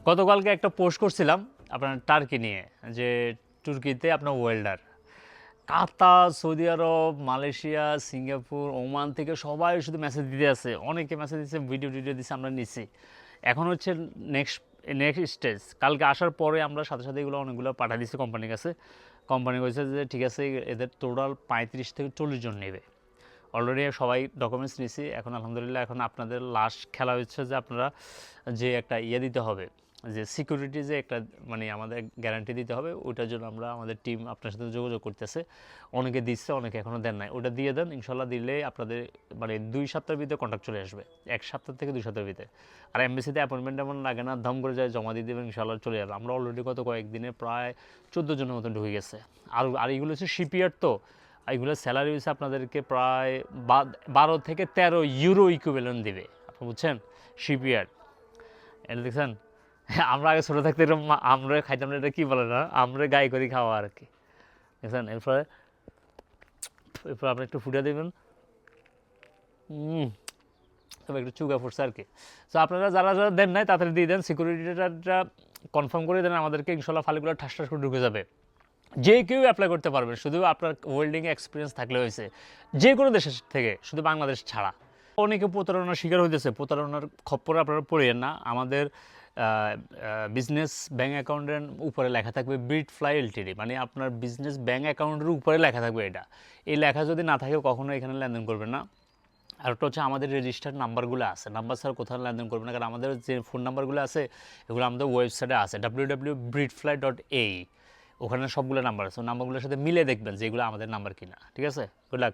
গতকালকে একটা পোস্ট করছিলাম আপনার টার্কি নিয়ে, যে তুর্কিতে আপনার ওয়েল্ডার কাতার, সৌদি আরব, মালয়েশিয়া, সিঙ্গাপুর, ওমান থেকে সবাই শুধু মেসেজ দিতে আছে, অনেকে মেসেজ দিচ্ছে, ভিডিও দিচ্ছে, আমরা নিচ্ছি। এখন হচ্ছে নেক্সট নেক্সট স্টেজ, কালকে আসার পরে আমরা সাথে সাথে এগুলো অনেকগুলো পাঠিয়ে দিচ্ছি কোম্পানির কাছে। কোম্পানি বলছে যে ঠিক আছে, এদের টোটাল 35 থেকে 40 জন নেবে। অলরেডি সবাই ডকুমেন্টস নিছি। এখন আলহামদুলিল্লাহ, এখন আপনাদের লাস্ট খেলা হচ্ছে যে আপনারা যে একটা দিতে হবে, যে সিকিউরিটি, যে একটা মানে আমাদের গ্যারান্টি দিতে হবে, ওইটার জন্য আমরা আমাদের টিম আপনার সাথে যোগাযোগ করতেছে। অনেকে দিচ্ছে, অনেকে এখনও দেন নাই। ওটা দিয়ে দেন, ইনশাল্লাহ দিলে আপনাদের মানে 2 সপ্তাহের ভিতরে কন্ট্যাক্ট চলে আসবে, 1 সপ্তাহ থেকে 2 সপ্তাহের ভিতরে। আর এমবিসিতে অ্যাপয়েন্টমেন্ট এমন লাগে না, দাম করে যায় জমা দিয়ে দেবেন, ইনশাল্লাহ চলে যাবে। আমরা অলরেডি গত কয়েকদিনে প্রায় 14 জনের মতন ঢুকে গেছে। আর এইগুলো হচ্ছে শিপইয়ার্ড, তো এইগুলোর স্যালারি হচ্ছে আপনাদেরকে প্রায় 12 থেকে 13 ইউরো ইকুইভ্যালেন্ট দেবে, আপনি বুঝছেন? শিপইয়ার্ড, এটা দেখছেন? আমরা আগে ছোটো থাকতে এরকম আমরা খাইতাম না, এটা কী বলে না, আমরা গায়ে করি খাওয়া আর কি, দেখছেন? এরপরে আপনি একটু ফুটে দেবেন, তবে একটু চুগা ফুটছে আর কি। তো আপনারা যারা যারা দেন নাই তাড়াতাড়ি দিয়ে দেন, সিকিউরিটিটা কনফার্ম করে দেন আমাদেরকে, ইনশাল্লাহ ফাইলগুলো ঠাস ঠাস করে ঢুকে যাবে। যে কেউ অ্যাপ্লাই করতে পারবেন, শুধু আপনার ওয়েল্ডিং এক্সপিরিয়েন্স থাকলে হয়েছে, যে কোনো দেশের থেকে, শুধু বাংলাদেশ ছাড়া। অনেকে প্রতারণার শিকার হইতেছে, প্রতারণার খপ্পরে আপনারা পড়েন না। আমাদের বিজনেস ব্যাঙ্ক অ্যাকাউন্টের উপরে লেখা থাকবে ব্রিড ফ্লাই এলটিডি, মানে আপনার বিজনেস ব্যাঙ্ক অ্যাকাউন্টের উপরে লেখা থাকবে এটা। এই লেখা যদি না থাকে কখনো এখানে লেনদেন করবেন না। আর একটা হচ্ছে আমাদের রেজিস্টার্ড নাম্বারগুলো আছে, নাম্বার ছাড়া কোথাও লেনদেন করবে না, কারণ আমাদের যে ফোন নাম্বারগুলো আছে এগুলো আমাদের ওয়েবসাইটে আছে www.breedfly.ae, ওখানে সবগুলো নাম্বার আছে, নাম্বারগুলোর সাথে মিলে দেখবেন যে এগুলো আমাদের নাম্বার কিনা। ঠিক আছে, গুড লাক।